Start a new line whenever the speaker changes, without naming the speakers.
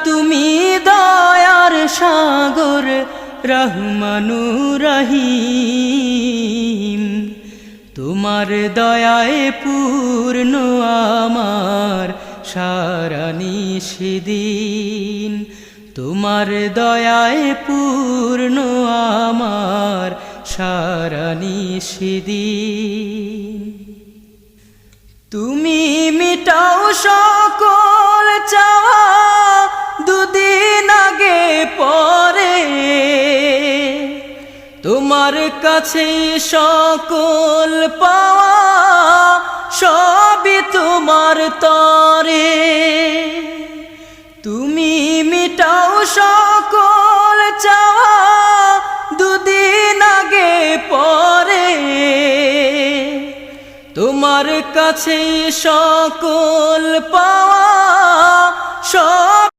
তুমি দয়ার সাগর রহমানুর রহিম তোমার দয়ায় পূর্ণ আমার সারা নিশিদিন তোমার দয়ায় পূর্ণ আমার সারা নিশিদিন তুমি মিটাও সকল চাওয়া দুদিন আগে পরে তোমার কাছে সকল পাওয়া সবই তোমার তরে তুমি মিটাও সকল চাওয়া দুদিন আগে পরে তোমার কাছে সকল পাওয়া সব